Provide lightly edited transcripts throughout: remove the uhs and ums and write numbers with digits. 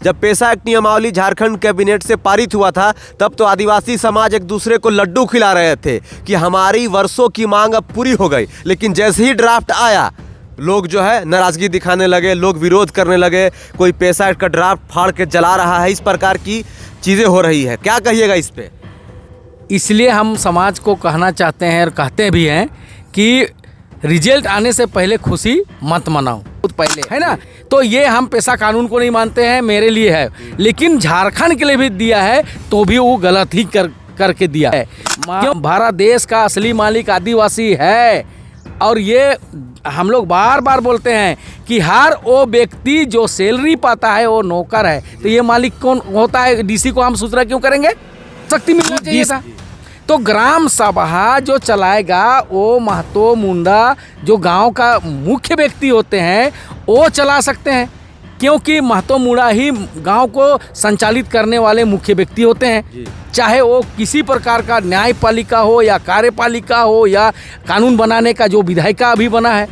जब पेशा एक्ट नियमावली झारखंड कैबिनेट से पारित हुआ था तब तो आदिवासी समाज एक दूसरे को लड्डू खिला रहे थे कि हमारी वर्षों की मांग अब पूरी हो गई। लेकिन जैसे ही ड्राफ्ट आया लोग जो है नाराज़गी दिखाने लगे, लोग विरोध करने लगे, कोई पेशा एक्ट का ड्राफ्ट फाड़ के जला रहा है, इस प्रकार की चीज़ें हो रही है। क्या कहिएगा इस पे? इसलिए हम समाज को कहना चाहते हैं और कहते भी हैं कि रिजल्ट आने से पहले खुशी मत मनाओ, खुद पहले, है ना। तो ये हम पेशा कानून को नहीं मानते हैं, मेरे लिए है, लेकिन झारखंड के लिए भी दिया है तो भी वो गलत ही करके दिया है। क्यों? भारत देश का असली मालिक आदिवासी है और ये हम लोग बार बार बोलते हैं कि हर वो व्यक्ति जो सैलरी पाता है वो नौकर है। तो ये मालिक कौन होता है? डीसी को हम सूचना क्यों करेंगे? शक्ति मिलना चाहिए था। तो ग्राम सभा जो चलाएगा वो महतो मुंडा जो गांव का मुख्य व्यक्ति होते हैं वो चला सकते हैं, क्योंकि महतो मुंडा ही गांव को संचालित करने वाले मुख्य व्यक्ति होते हैं। चाहे वो किसी प्रकार का न्यायपालिका हो या कार्यपालिका हो या कानून बनाने का जो विधायिका अभी बना है,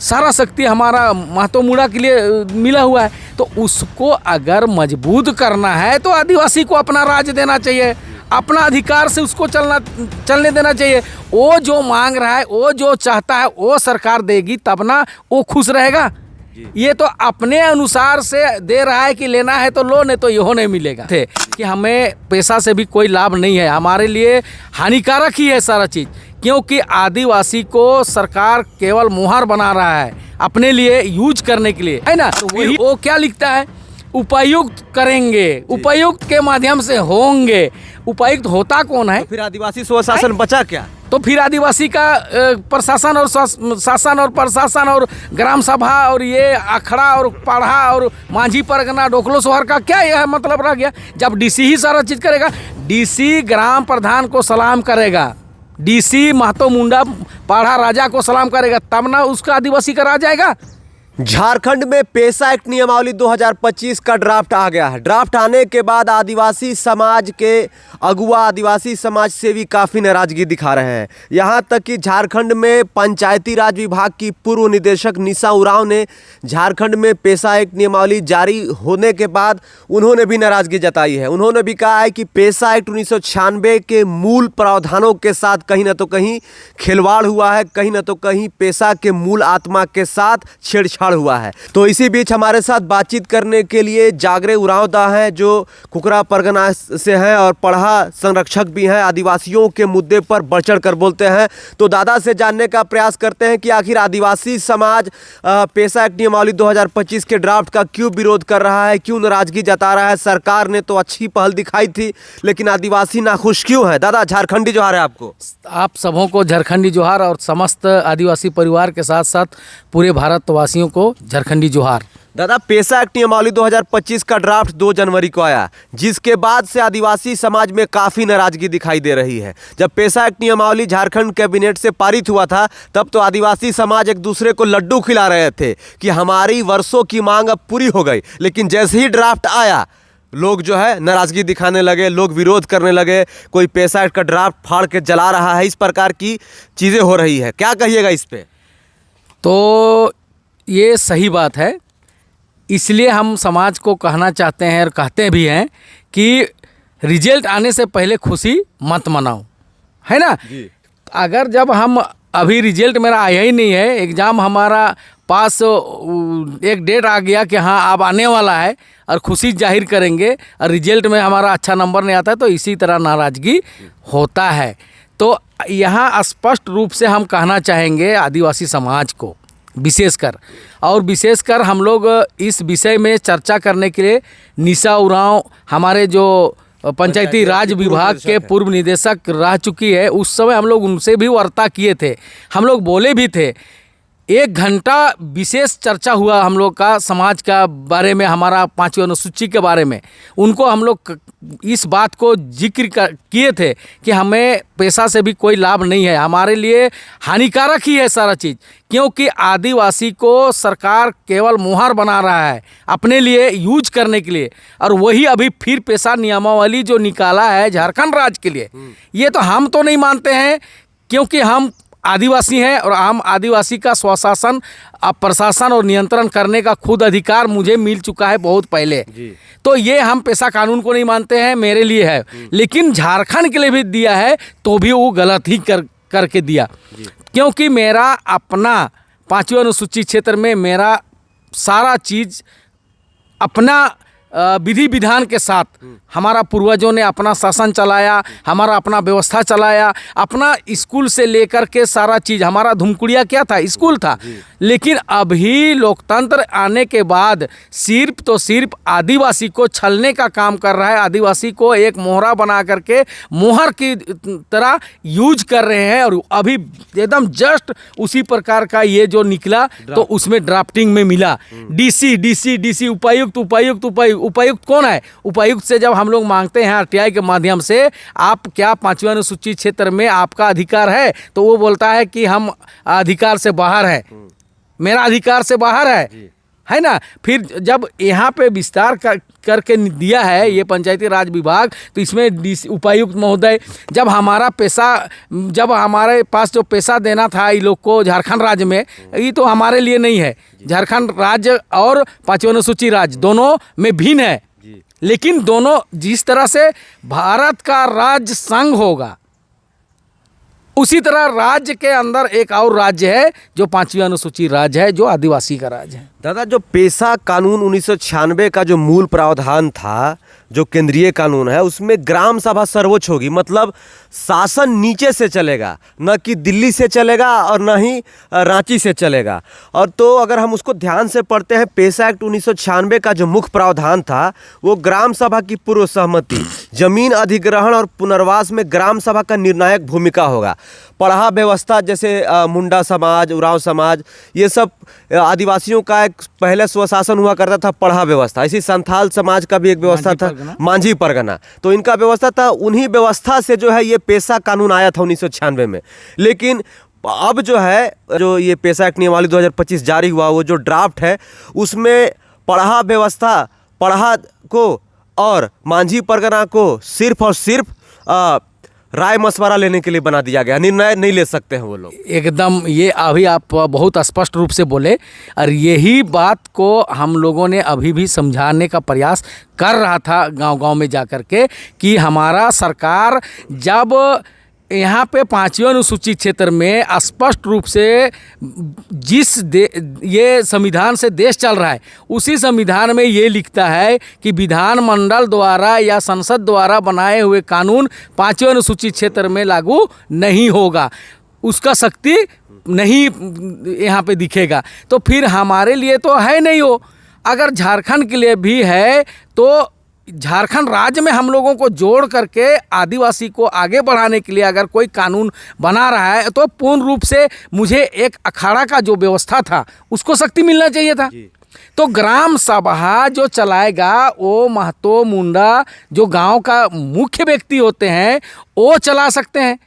सारा शक्ति हमारा महतो मुंडा के लिए मिला हुआ है। तो उसको अगर मजबूत करना है तो आदिवासी को अपना राज देना चाहिए, अपना अधिकार से उसको चलने देना चाहिए। वो जो मांग रहा है, वो जो चाहता है वो सरकार देगी, तब ना वो खुश रहेगा। ये तो अपने अनुसार से दे रहा है कि लेना है तो लो, नहीं तो यहो नहीं मिलेगा। थे कि हमें पैसा से भी कोई लाभ नहीं है, हमारे लिए हानिकारक ही है सारा चीज़, क्योंकि आदिवासी को सरकार केवल मुहर बना रहा है अपने लिए यूज करने के लिए, है ना। वही वो क्या लिखता है? उपायुक्त करेंगे, उपायुक्त के माध्यम से होंगे। उपायुक्त होता कौन है? तो फिर आदिवासी स्वशासन बचा क्या? तो फिर आदिवासी का प्रशासन और शासन और प्रशासन और ग्राम सभा और ये अखड़ा और पाढ़ा और मांझी परगना डोकलो सोहर का क्या यह मतलब रह गया? जब डीसी ही सारा चीज़ करेगा, डीसी ग्राम प्रधान को सलाम करेगा, डीसी महतो मुंडा पाढ़ा राजा को सलाम करेगा, तब ना उसका आदिवासी का राज आएगा। झारखंड में पेशा एक्ट नियमावली 2025 का ड्राफ्ट आ गया है। ड्राफ्ट आने के बाद आदिवासी समाज के अगुआ, आदिवासी समाज सेवी काफ़ी नाराज़गी दिखा रहे हैं। यहाँ तक कि झारखंड में पंचायती राज विभाग की पूर्व निदेशक निशा उरांव ने झारखंड में पेशा एक्ट नियमावली जारी होने के बाद उन्होंने भी नाराज़गी जताई है। उन्होंने भी कहा है कि पेशा एक्ट 1996 के मूल प्रावधानों के साथ कहीं ना तो कहीं खिलवाड़ हुआ है, कहीं ना तो कहीं पेशा के मूल आत्मा के साथ छेड़छाड़ हुआ है। तो इसी बीच हमारे साथ बातचीत करने के लिए जागरे उरांव दा हैं, जो कुकरा परगना से हैं और पढ़ा संरक्षक भी हैं, आदिवासियों के मुद्दे पर बढ़ चढ़ कर बोलते हैं। तो दादा से जानने का प्रयास करते हैं कि आखिर आदिवासी समाज पेशा एक्ट नियमावली 2025 के ड्राफ्ट का क्यों विरोध कर रहा है, क्यों नाराजगी जता रहा है। सरकार ने तो अच्छी पहल दिखाई थी, लेकिन आदिवासी नाखुश क्यों है? दादा, झारखंडी जोहार है आपको। आप सबों को झारखंडी जोहार और समस्त आदिवासी परिवार के साथ साथ पूरे भारतवासियों को झारखंडी जोहार। दादा, पेशा एक्ट नियमावली 2025 का ड्राफ्ट 2 जनवरी को आया, जिसके बाद से आदिवासी समाज में काफ़ी नाराज़गी दिखाई दे रही है। जब पेशा एक्ट नियमावली झारखंड कैबिनेट से पारित हुआ था तब तो आदिवासी समाज एक दूसरे को लड्डू खिला रहे थे कि हमारी वर्षों की मांग अब पूरी हो गई। लेकिन जैसे ही ड्राफ्ट आया लोग जो है नाराज़गी दिखाने लगे, लोग विरोध करने लगे, कोई पेशा एक्ट का ड्राफ्ट फाड़ के जला रहा है, इस प्रकार की चीज़ें हो रही है। क्या कहिएगा इस पर? तो ये सही बात है, इसलिए हम समाज को कहना चाहते हैं और कहते भी हैं कि रिजल्ट आने से पहले खुशी मत मनाओ, है ना। अगर जब हम अभी रिजल्ट मेरा आया ही नहीं है, एग्ज़ाम हमारा पास एक डेट आ गया कि हाँ अब आने वाला है और खुशी जाहिर करेंगे और रिजल्ट में हमारा अच्छा नंबर नहीं आता है, तो इसी तरह नाराज़गी होता है। तो यहाँ स्पष्ट रूप से हम कहना चाहेंगे आदिवासी समाज को विशेषकर हम लोग इस विषय में चर्चा करने के लिए निशा उरांव हमारे जो पंचायती राज विभाग के पूर्व निदेशक रह चुकी है, उस समय हम लोग उनसे भी वार्ता किए थे, हम लोग बोले भी थे। 1 घंटा विशेष चर्चा हुआ हम लोग का समाज का बारे में, हमारा 5वीं अनुसूची के बारे में। उनको हम लोग इस बात को जिक्र किए थे कि हमें पैसा से भी कोई लाभ नहीं है, हमारे लिए हानिकारक ही है सारा चीज़, क्योंकि आदिवासी को सरकार केवल मुहर बना रहा है अपने लिए यूज करने के लिए। और वही अभी फिर पेशा नियमावली जो निकाला है झारखंड राज्य के लिए, ये तो हम तो नहीं मानते हैं, क्योंकि हम आदिवासी हैं और आम आदिवासी का स्वशासन, प्रशासन और नियंत्रण करने का खुद अधिकार मुझे मिल चुका है बहुत पहले। तो ये हम पेशा कानून को नहीं मानते हैं, मेरे लिए है, लेकिन झारखंड के लिए भी दिया है तो भी वो गलत ही करके दिया, क्योंकि मेरा अपना 5वीं अनुसूचित क्षेत्र में मेरा सारा चीज़ अपना विधि विधान के साथ हमारा पूर्वजों ने अपना शासन चलाया, हमारा अपना व्यवस्था चलाया, अपना स्कूल से लेकर के सारा चीज़, हमारा धुमकुड़िया क्या था, स्कूल था। लेकिन अभी लोकतंत्र आने के बाद सिर्फ तो सिर्फ आदिवासी को छलने का काम कर रहा है, आदिवासी को एक मोहरा बना करके मोहर की तरह यूज कर रहे हैं। और अभी एकदम जस्ट उसी प्रकार का ये जो निकला तो उसमें ड्राफ्टिंग में मिला डीसी उपायुक्त कौन है? उपायुक्त से जब हम लोग मांगते हैं आरटीआई के माध्यम से आप क्या 5वीं अनुसूचित क्षेत्र में आपका अधिकार है, तो वो बोलता है कि हम अधिकार से बाहर है, मेरा अधिकार से बाहर है ना। फिर जब यहाँ पे विस्तार करके दिया है ये पंचायती राज विभाग, तो इसमें उपायुक्त महोदय जब हमारे पास जो पैसा देना था ये लोग को झारखंड राज्य में, ये तो हमारे लिए नहीं है, झारखंड राज्य और 5वीं अनुसूचित राज्य दोनों में भिन्न है। लेकिन दोनों जिस तरह से भारत का राज्य संघ होगा उसी तरह राज्य के अंदर एक और राज्य है जो 5वीं अनुसूचित राज्य है, जो आदिवासी का राज्य है। दादा, जो पेशा कानून 1996 का जो मूल प्रावधान था, जो केंद्रीय कानून है, उसमें ग्राम सभा सर्वोच्च होगी, मतलब शासन नीचे से चलेगा, न कि दिल्ली से चलेगा और न ही रांची से चलेगा। और तो अगर हम उसको ध्यान से पढ़ते हैं, पेशा एक्ट 1996 का जो मुख्य प्रावधान था वो ग्राम सभा की पूर्व सहमति, जमीन अधिग्रहण और पुनर्वास में ग्राम सभा का निर्णायक भूमिका होगा। पढ़ा व्यवस्था, जैसे मुंडा समाज, उरांव समाज, ये सब आदिवासियों का एक पहले स्वशासन हुआ करता था, पढ़ा व्यवस्था। इसी संथाल समाज का भी एक व्यवस्था था, मांझी परगना, तो इनका व्यवस्था था। उन्हीं व्यवस्था से जो है ये पेशा कानून आया था 1996 में। लेकिन अब जो है, जो ये पेशा एक्ट नियमावली 2025 जारी हुआ, वो जो ड्राफ्ट है उसमें पढ़ा व्यवस्था, पढ़ा को और मांझी परगना को सिर्फ और सिर्फ राय मशवरा लेने के लिए बना दिया गया, निर्णय नहीं ले सकते हैं वो लोग। एकदम, ये अभी आप बहुत स्पष्ट रूप से बोले, और यही बात को हम लोगों ने अभी भी समझाने का प्रयास कर रहा था गांव-गांव में जाकर के, कि हमारा सरकार जब यहाँ पे 5वीं अनुसूचित क्षेत्र में स्पष्ट रूप से ये संविधान से देश चल रहा है, उसी संविधान में ये लिखता है कि विधानमंडल द्वारा या संसद द्वारा बनाए हुए कानून 5वीं अनुसूचित क्षेत्र में लागू नहीं होगा, उसका शक्ति नहीं यहाँ पे दिखेगा। तो फिर हमारे लिए तो है नहीं हो। अगर झारखंड के लिए भी है तो झारखंड राज्य में हम लोगों को जोड़ करके आदिवासी को आगे बढ़ाने के लिए अगर कोई कानून बना रहा है तो पूर्ण रूप से मुझे एक अखाड़ा का जो व्यवस्था था उसको शक्ति मिलना चाहिए था। तो ग्राम सभा जो चलाएगा वो महतो मुंडा जो गांव का मुख्य व्यक्ति होते हैं वो चला सकते हैं,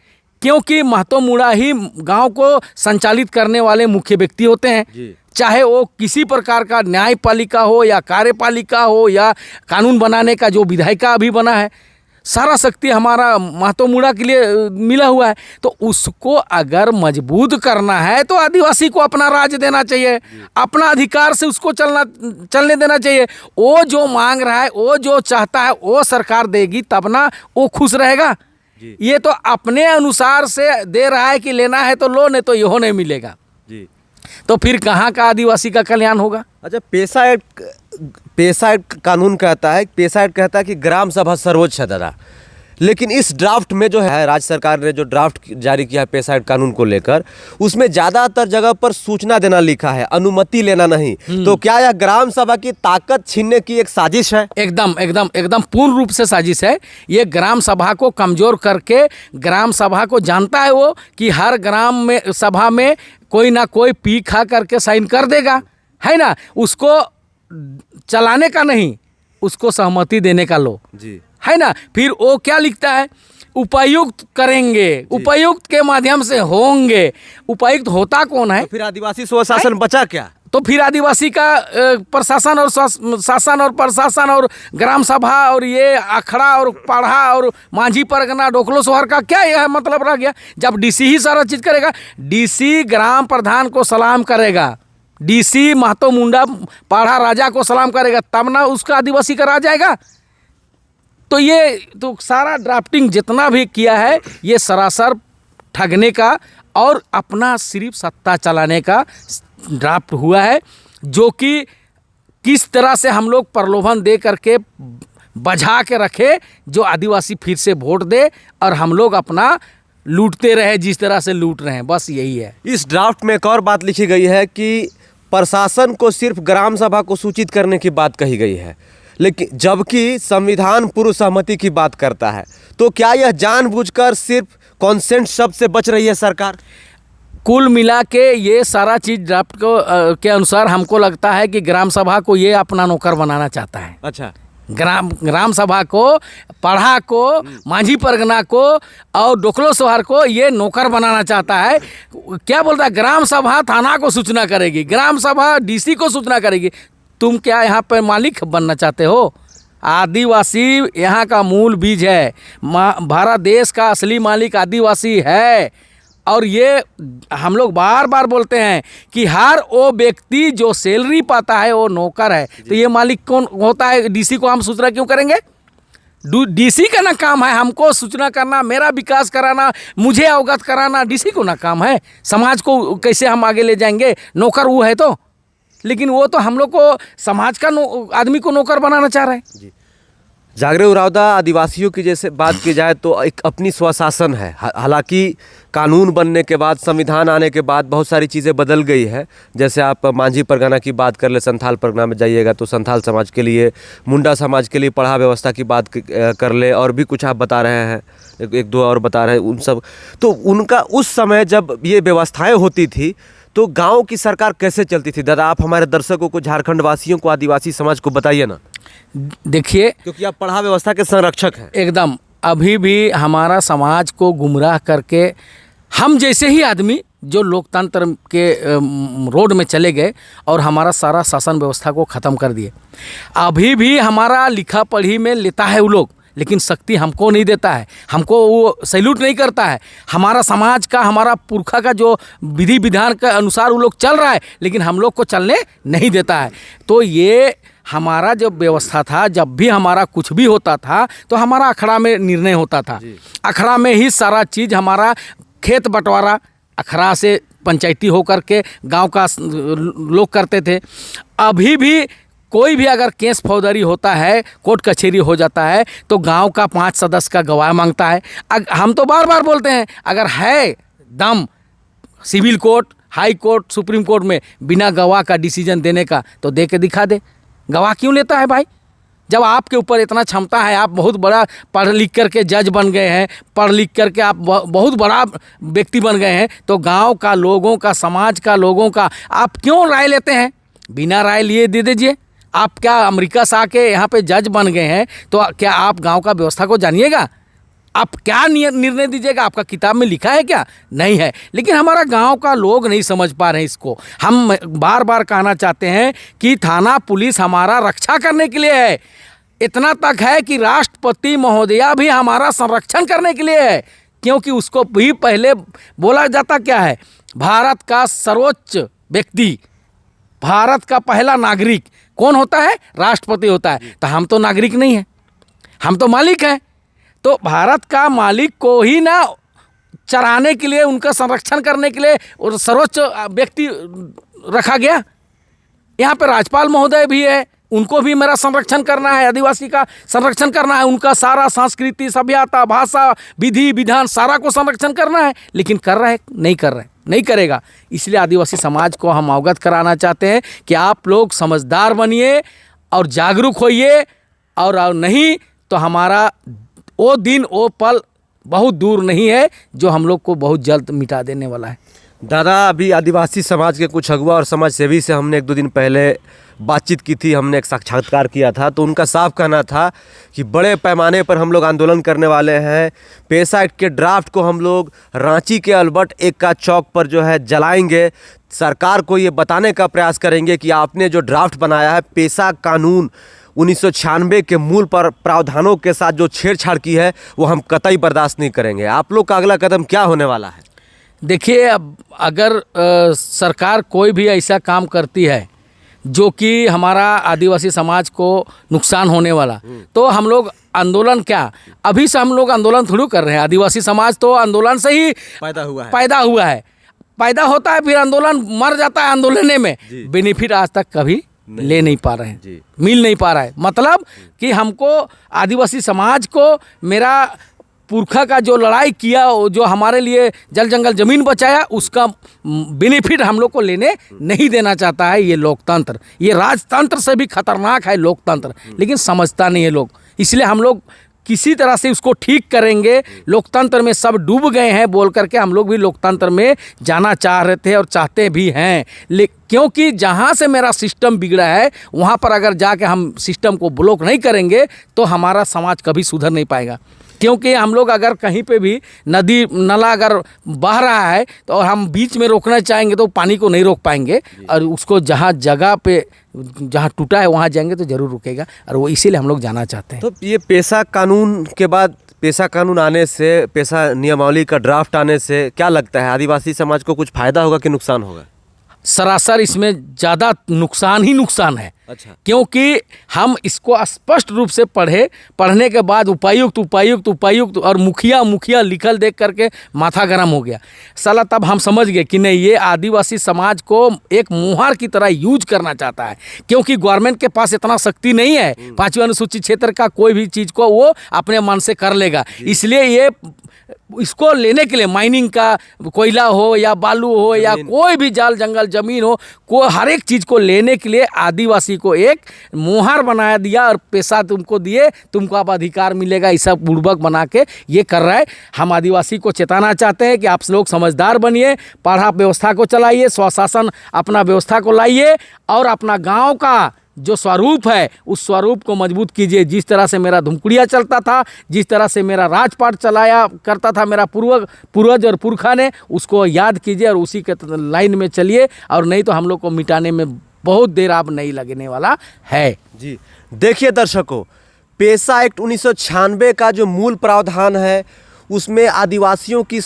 क्योंकि महतो मुंडा ही गांव को संचालित करने वाले मुख्य व्यक्ति होते हैं। चाहे वो किसी प्रकार का न्यायपालिका हो या कार्यपालिका हो या कानून बनाने का जो विधायिका अभी बना है, सारा शक्ति हमारा महतो मुंडा के लिए मिला हुआ है। तो उसको अगर मजबूत करना है तो आदिवासी को अपना राज्य देना चाहिए, अपना अधिकार से उसको चलने देना चाहिए। वो जो मांग रहा है, वो जो चाहता है वो सरकार देगी, तब ना वो खुश रहेगा। ये तो अपने अनुसार से दे रहा है कि लेना है तो लो, नहीं तो यहो नहीं मिलेगा। तो फिर कहाँ का आदिवासी का कल्याण होगा? अच्छा, पेशा एक्ट कानून कहता है, पेशा एक्ट कहता है कि ग्राम सभा सर्वोच्च है दादा, लेकिन इस ड्राफ्ट में जो है राज्य सरकार ने जो ड्राफ्ट जारी किया है पेशा एक्ट कानून को लेकर, उसमें ज़्यादातर जगह पर सूचना देना लिखा है, अनुमति लेना नहीं। तो क्या यह ग्राम सभा की ताकत छीनने की एक साजिश है? एकदम पूर्ण रूप से साजिश है। ये ग्राम सभा को कमजोर करके, ग्राम सभा को जानता है वो कि हर ग्राम में सभा में कोई ना कोई पी खा करके साइन कर देगा, है ना, उसको चलाने का नहीं, उसको सहमति देने का लो जी, है ना। फिर वो क्या लिखता है, उपायुक्त करेंगे, उपायुक्त के माध्यम से होंगे। उपायुक्त होता कौन है? तो फिर आदिवासी स्वशासन बचा क्या? तो फिर आदिवासी का प्रशासन और शासन और प्रशासन और ग्राम सभा और ये अखड़ा और पाढ़ा और मांझी परगना डोकलो सोहर का क्या यह मतलब रह गया? जब डीसी ही सारा चीज़ करेगा, डीसी ग्राम प्रधान को सलाम करेगा, डीसी महतो मुंडा पाढ़ा राजा को सलाम करेगा, तब ना उसका आदिवासी का राज आएगा। तो ये तो सारा ड्राफ्टिंग जितना भी किया है ये सरासर ठगने का और अपना सिर्फ सत्ता चलाने का ड्राफ्ट हुआ है, जो कि किस तरह से हम लोग प्रलोभन दे करके बझा के रखे जो आदिवासी फिर से वोट दे और हम लोग अपना लूटते रहे जिस तरह से लूट रहे हैं, बस यही है। इस ड्राफ्ट में एक और बात लिखी गई है कि प्रशासन को सिर्फ ग्राम सभा को सूचित करने की बात कही गई है, लेकिन जबकि संविधान पूर्व सहमति की बात करता है। तो क्या यह जानबूझकर सिर्फ कॉन्सेंट शब्द से बच रही है सरकार? कुल मिला के ये सारा चीज़ ड्राफ्ट को के अनुसार हमको लगता है कि ग्राम सभा को ये अपना नौकर बनाना चाहता है। अच्छा, ग्राम सभा को, पढ़ा को, मांझी परगना को और डोकलो सोहर को ये नौकर बनाना चाहता है। क्या बोलता है? ग्राम सभा थाना को सूचना करेगी, ग्राम सभा डीसी को सूचना करेगी। तुम क्या यहाँ पर मालिक बनना चाहते हो? आदिवासी यहाँ का मूल बीज है। भारत देश का असली मालिक आदिवासी है। और ये हम लोग बार बार बोलते हैं कि हर वो व्यक्ति जो सैलरी पाता है वो नौकर है। तो ये मालिक कौन होता है? डीसी को हम सूचना क्यों करेंगे? डीसी का ना काम है हमको सूचना करना, मेरा विकास कराना, मुझे अवगत कराना, डीसी को ना काम है। समाज को कैसे हम आगे ले जाएंगे? नौकर वो है तो, लेकिन वो तो हम लोग को समाज का आदमी को नौकर बनाना चाह रहे हैं। जागरे उरावदा आदिवासियों की जैसे बात की जाए तो एक अपनी स्वशासन है। हालांकि कानून बनने के बाद, संविधान आने के बाद बहुत सारी चीज़ें बदल गई है। जैसे आप मांझी परगना की बात कर ले, संथाल परगना में जाइएगा तो संथाल समाज के लिए, मुंडा समाज के लिए पढ़ा व्यवस्था की बात कर ले, और भी कुछ आप बता रहे हैं, एक दो और बता रहे हैं, उन सब। तो उनका उस समय जब ये व्यवस्थाएँ होती थी तो गाँव की सरकार कैसे चलती थी? दादा, आप हमारे दर्शकों को, झारखंड वासियों को, आदिवासी समाज को बताइए ना। देखिए, क्योंकि आप पढ़ा व्यवस्था के संरक्षक हैं। एकदम अभी भी हमारा समाज को गुमराह करके हम जैसे ही आदमी जो लोकतंत्र के रोड में चले गए और हमारा सारा शासन व्यवस्था को ख़त्म कर दिए। अभी भी हमारा लिखा पढ़ी में लेता है वो लोग, लेकिन शक्ति हमको नहीं देता है, हमको वो सैल्यूट नहीं करता है। हमारा समाज का, हमारा पुरखा का जो विधि विधान के अनुसार वो लोग चल रहा है, लेकिन हम लोग को चलने नहीं देता है। तो ये हमारा जब व्यवस्था था, जब भी हमारा कुछ भी होता था तो हमारा अखड़ा में निर्णय होता था। अखड़ा में ही सारा चीज़, हमारा खेत बंटवारा अखड़ा से पंचायती होकर के गांव का लोग करते थे। अभी भी कोई भी अगर केस फौजदारी होता है, कोर्ट कचहरी हो जाता है, तो गांव का 5 सदस्य का गवाह मांगता है। हम तो बार बार बोलते हैं, अगर है दम civil court, high court, supreme court में बिना गवाह का डिसीजन देने का, तो दे के दिखा दे। गवाह क्यों लेता है भाई? जब आपके ऊपर इतना क्षमता है, आप बहुत बड़ा पढ़ लिख करके जज बन गए हैं, पढ़ लिख करके आप बहुत बड़ा व्यक्ति बन गए हैं, तो गांव का लोगों का, समाज का लोगों का आप क्यों राय लेते हैं? बिना राय लिए दे दीजिए। आप क्या अमेरिका से आके यहाँ पे जज बन गए हैं, तो क्या आप गांव का व्यवस्था को जानिएगा? आप क्या निर्णय दीजिएगा? आपका किताब में लिखा है क्या? नहीं है। लेकिन हमारा गांव का लोग नहीं समझ पा रहे हैं इसको। हम बार बार कहना चाहते हैं कि थाना पुलिस हमारा रक्षा करने के लिए है। इतना तक है कि राष्ट्रपति महोदया भी हमारा संरक्षण करने के लिए है, क्योंकि उसको भी पहले बोला जाता क्या है, भारत का सर्वोच्च व्यक्ति, भारत का पहला नागरिक कौन होता है? राष्ट्रपति होता है। तो हम तो नागरिक नहीं हैं, हम तो मालिक हैं। तो भारत का मालिक को ही ना चराने के लिए, उनका संरक्षण करने के लिए और सर्वोच्च व्यक्ति रखा गया। यहाँ पे राज्यपाल महोदय भी है, उनको भी मेरा संरक्षण करना है, आदिवासी का संरक्षण करना है, उनका सारा संस्कृति, सभ्यता, भाषा, विधि विधान सारा को संरक्षण करना है। लेकिन कर रहा है? नहीं कर रहा है, नहीं करेगा। इसलिए आदिवासी समाज को हम अवगत कराना चाहते हैं कि आप लोग समझदार बनिए और जागरूक होइए, और नहीं तो हमारा वो दिन, वो पल बहुत दूर नहीं है जो हम लोग को बहुत जल्द मिटा देने वाला है। दादा, अभी आदिवासी समाज के कुछ अगुआ और समाज सेवी से हमने 1-2 दिन पहले बातचीत की थी, हमने एक साक्षात्कार किया था। तो उनका साफ कहना था कि बड़े पैमाने पर हम लोग आंदोलन करने वाले हैं। पेसा एक्ट के ड्राफ्ट को हम लोग रांची के अल्बर्ट एक्का चौक पर जो है जलाएंगे। सरकार को ये बताने का प्रयास करेंगे कि आपने जो ड्राफ्ट बनाया है, पेसा कानून 1996 के मूल पर प्रावधानों के साथ जो छेड़छाड़ की है, वो हम कतई बर्दाश्त नहीं करेंगे। आप लोग का अगला कदम क्या होने वाला है? देखिए, अब अगर सरकार कोई भी ऐसा काम करती है जो कि हमारा आदिवासी समाज को नुकसान होने वाला, तो हम लोग आंदोलन क्या, अभी से हम लोग आंदोलन थोड़ी कर रहे हैं। आदिवासी समाज तो आंदोलन से ही पैदा हुआ है, पैदा होता है, फिर आंदोलन मर जाता है आंदोलन में। बेनिफिट आज तक कभी ले नहीं पा रहे हैं, मिल नहीं पा रहा है। मतलब कि हमको आदिवासी समाज को, मेरा पुरखा का जो लड़ाई किया, जो हमारे लिए जल जंगल ज़मीन बचाया, उसका बेनिफिट हम लोग को लेने नहीं देना चाहता है ये लोकतंत्र। ये राजतंत्र से भी खतरनाक है लोकतंत्र, लेकिन समझता नहीं है लोग। इसलिए हम लोग किसी तरह से उसको ठीक करेंगे। लोकतंत्र में सब डूब गए हैं बोल करके हम लोग भी लोकतंत्र में जाना चाह रहे थे और चाहते भी हैं। क्योंकि जहाँ से मेरा सिस्टम बिगड़ा है, वहाँ पर अगर जाके हम सिस्टम को ब्लॉक नहीं करेंगे तो हमारा समाज कभी सुधर नहीं पाएगा। क्योंकि हम लोग अगर कहीं पे भी नदी नाला अगर बह रहा है तो और हम बीच में रोकना चाहेंगे तो पानी को नहीं रोक पाएंगे, और उसको जहाँ जगह पे जहाँ टूटा है वहाँ जाएंगे तो ज़रूर रुकेगा, और वो इसीलिए हम लोग जाना चाहते हैं। तो ये पेसा कानून के बाद, पेसा कानून आने से, पेसा नियमावली का ड्राफ्ट आने से क्या लगता है, आदिवासी समाज को कुछ फायदा होगा कि नुकसान होगा? सरासर इसमें ज़्यादा नुकसान ही नुकसान है। अच्छा। क्योंकि हम इसको स्पष्ट रूप से पढ़ने के बाद उपायुक्त और मुखिया लिखल देख करके माथा गर्म हो गया साला। तब हम समझ गए कि नहीं, ये आदिवासी समाज को एक मुहार की तरह यूज करना चाहता है। क्योंकि गवर्नमेंट के पास इतना शक्ति नहीं है, 5वीं अनुसूचित क्षेत्र का कोई भी चीज़ को वो अपने मन से कर लेगा। इसलिए ये इसको लेने के लिए, माइनिंग का कोयला हो या बालू हो या कोई भी जाल जंगल ज़मीन हो, हर एक चीज़ को लेने के लिए आदिवासी को एक मुहार बना दिया और पैसा तुमको दिए, तुमको अब अधिकार मिलेगा, ऐसा बुड़बक बना के ये कर रहा है। हम आदिवासी को चेताना चाहते हैं कि आप लोग समझदार बनिए, पढ़ा व्यवस्था को चलाइए, स्वशासन अपना व्यवस्था को लाइए और अपना गाँव का जो स्वरूप है उस स्वरूप को मजबूत कीजिए। जिस तरह से मेरा धुमकुड़िया चलता था, जिस तरह से मेरा राजपाट चलाया करता था मेरा पूर्वज और पुरखा ने, उसको याद कीजिए और उसी के लाइन में चलिए, और नहीं तो हम लोग को मिटाने में बहुत देर अब नहीं लगने वाला है। जी देखिए दर्शकों, पेसा एक्ट 1996 का जो मूल प्रावधान है, उसमें आदिवासियों की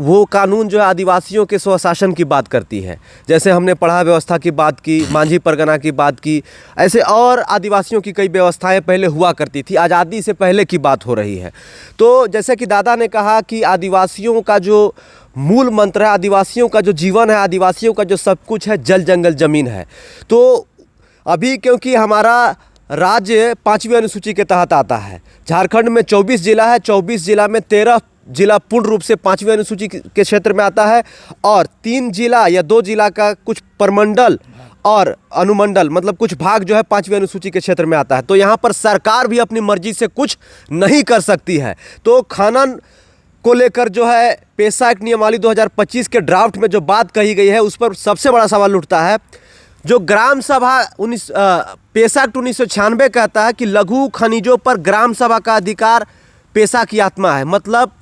वो कानून जो है आदिवासियों के स्वशासन की बात करती है। जैसे हमने पढ़ा व्यवस्था की बात की, मांझी परगना की बात की, ऐसे और आदिवासियों की कई व्यवस्थाएं पहले हुआ करती थी। आज़ादी से पहले की बात हो रही है। तो जैसे कि दादा ने कहा कि आदिवासियों का जो मूल मंत्र है, आदिवासियों का जो जीवन है, आदिवासियों का जो सब कुछ है, जल जंगल ज़मीन है। तो अभी क्योंकि हमारा राज्य 5वीं अनुसूची के तहत आता है, झारखंड में 24 जिला है, 24 जिला में 13 जिला पूर्ण रूप से 5वीं अनुसूची के क्षेत्र में आता है, और 3 जिला या 2 जिला का कुछ परमंडल और अनुमंडल, मतलब कुछ भाग जो है 5वीं अनुसूची के क्षेत्र में आता है। तो यहाँ पर सरकार भी अपनी मर्जी से कुछ नहीं कर सकती है। तो खनन को लेकर जो है पेसा एक्ट नियमावली 2025 के ड्राफ्ट में जो बात कही गई है, उस पर सबसे बड़ा सवाल उठता है। जो ग्राम सभा पेसा एक्ट 1996 कहता है कि लघु खनिजों पर ग्राम सभा का अधिकार पेसा की आत्मा है। मतलब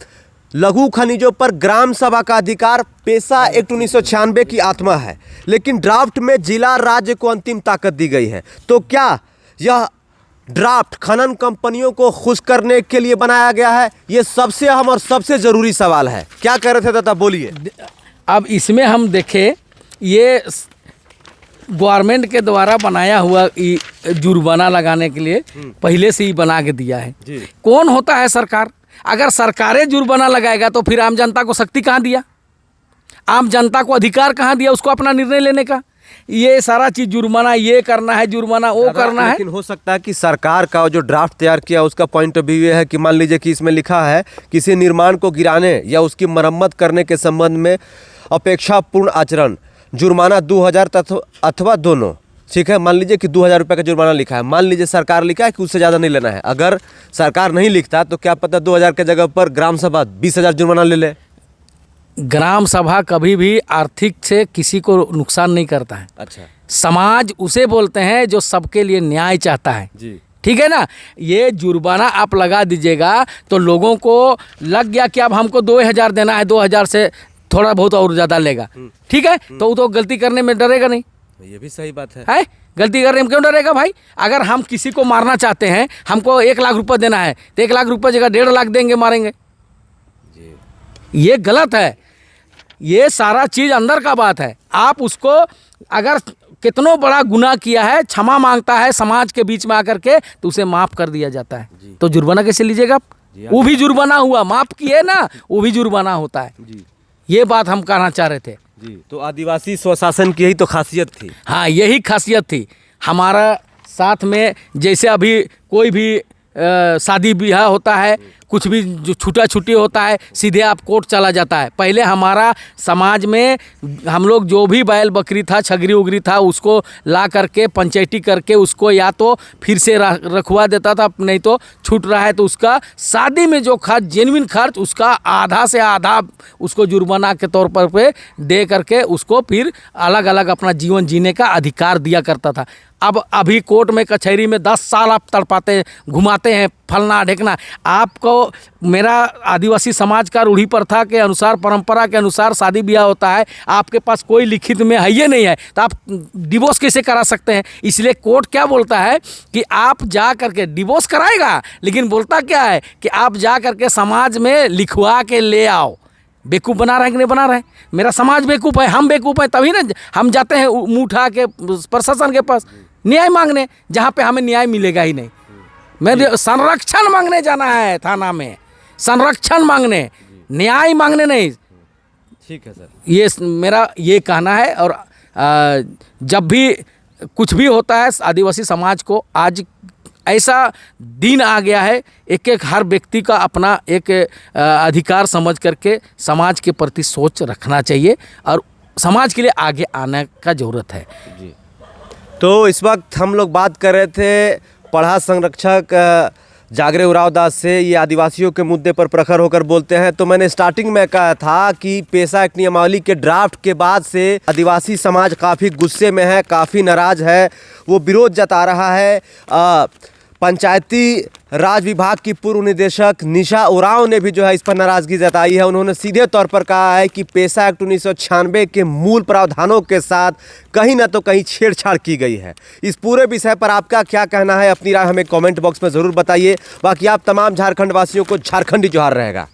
लघु खनिजों पर ग्राम सभा का अधिकार पेसा एक्ट 1996 की आत्मा है, लेकिन ड्राफ्ट में जिला राज्य को अंतिम ताकत दी गई है। तो क्या यह ड्राफ्ट खनन कंपनियों को खुश करने के लिए बनाया गया है? ये सबसे अहम और सबसे ज़रूरी सवाल है। क्या कह रहे थे दादा, बोलिए। अब इसमें हम देखें, ये गवर्नमेंट के द्वारा बनाया हुआ जुर्माना लगाने के लिए पहले से ही बना के दिया है। कौन होता है सरकार? अगर सरकारें जुर्माना लगाएगा तो फिर आम जनता को शक्ति कहाँ दिया, आम जनता को अधिकार कहाँ दिया उसको अपना निर्णय लेने का? ये सारा चीज़ जुर्माना, ये करना है, जुर्माना वो करना है। लेकिन हो सकता है कि सरकार का जो ड्राफ्ट तैयार किया उसका पॉइंट ऑफ व्यू ये है कि मान लीजिए कि इसमें लिखा है किसी निर्माण को गिराने या उसकी मरम्मत करने के संबंध में अपेक्षापूर्ण आचरण, जुर्माना 2000 अथवा दोनों। ठीक है, मान लीजिए कि 2000 रुपये का जुर्माना लिखा है, मान लीजिए सरकार लिखा है कि उससे ज़्यादा नहीं लेना है। अगर सरकार नहीं लिखता तो क्या पता 2000 के जगह पर ग्राम सभा 20,000 जुर्माना ले ले। ग्राम सभा कभी भी आर्थिक से किसी को नुकसान नहीं करता है। अच्छा समाज उसे बोलते हैं जो सबके लिए न्याय चाहता है। जी, ठीक है ना। ये जुर्माना आप लगा दीजिएगा तो लोगों को लग गया कि अब हमको 2000 देना है, 2000 से थोड़ा बहुत और ज़्यादा लेगा, ठीक है, तो वो तो गलती करने में डरेगा नहीं। ये भी सही बात है। गलती करने में क्यों डरेगा भाई? अगर हम किसी को मारना चाहते हैं, हमको 1 लाख रुपए देना है, तो 1 लाख रुपए जगह 1.5 लाख देंगे, मारेंगे। ये गलत है। ये सारा चीज़ अंदर का बात है। आप उसको अगर कितनो बड़ा गुनाह किया है, क्षमा मांगता है समाज के बीच में आकर के, तो उसे माफ़ कर दिया जाता है। तो जुर्माना कैसे लीजिएगा आप? वो भी जुर्माना हुआ, माफ़ किए ना, वो भी जुर्माना होता है। ये बात हम कहना चाह रहे थे। जी, तो आदिवासी स्वशासन की यही तो खासियत थी। हाँ, यही खासियत थी हमारा। साथ में जैसे अभी कोई भी शादी ब्याह होता है, कुछ भी जो छूटा छुट्टी होता है, सीधे आप कोर्ट चला जाता है। पहले हमारा समाज में हम लोग जो भी बैल बकरी था, छगरी उगरी था, उसको ला करके पंचायती करके उसको या तो फिर से रखवा देता था, नहीं तो छूट रहा है तो उसका शादी में जो खर्च, जेन्युइन खर्च, उसका आधा से आधा उसको जुर्माना के तौर पर पे दे करके उसको फिर अलग अलग अपना जीवन जीने का अधिकार दिया करता था। अब अभी कोर्ट में कचहरी में 10 साल आप तड़पाते घुमाते हैं, फलना ढेकना। आपको मेरा आदिवासी समाज का रूढ़ी प्रथा के अनुसार, परंपरा के अनुसार शादी ब्याह होता है, आपके पास कोई लिखित में है ये नहीं है, तो आप डिवोर्स कैसे करा सकते हैं? इसलिए कोर्ट क्या बोलता है कि आप जा करके डिवोर्स कराएगा, लेकिन बोलता क्या है कि आप जा करके समाज में लिखवा के ले आओ। बेवकूफ़ बना रहा है कि नहीं बना रहा है? मेरा समाज बेवकूफ़ है, हम बेवकूफ़ हैं, तभी ना हम जाते हैं मुँह उठा के प्रशासन के पास न्याय मांगने, जहाँ पे हमें न्याय मिलेगा ही नहीं। मैं संरक्षण मांगने जाना है थाना में, संरक्षण मांगने, न्याय मांगने नहीं। ठीक है सर, ये मेरा ये कहना है। और जब भी कुछ भी होता है आदिवासी समाज को, आज ऐसा दिन आ गया है, एक एक हर व्यक्ति का अपना एक अधिकार समझ करके समाज के प्रति सोच रखना चाहिए और समाज के लिए आगे आने का ज़रूरत है। जी, तो इस वक्त हम लोग बात कर रहे थे पढ़ा संरक्षक जागरे उराव दास से। ये आदिवासियों के मुद्दे पर प्रखर होकर बोलते हैं। तो मैंने स्टार्टिंग में कहा था कि पेशा एक्ट नियमावली के ड्राफ्ट के बाद से आदिवासी समाज काफ़ी गुस्से में है, काफ़ी नाराज़ है, वो विरोध जता रहा है। पंचायती राज विभाग की पूर्व निदेशक निशा उरांव ने भी जो है इस पर नाराज़गी जताई है। उन्होंने सीधे तौर पर कहा है कि पेशा एक्ट 1996 के मूल प्रावधानों के साथ कहीं ना तो कहीं छेड़छाड़ की गई है। इस पूरे विषय पर आपका क्या कहना है? अपनी राय हमें कमेंट बॉक्स में ज़रूर बताइए। बाकी आप तमाम झारखंड वासियों को झारखंडी जोहार रहेगा।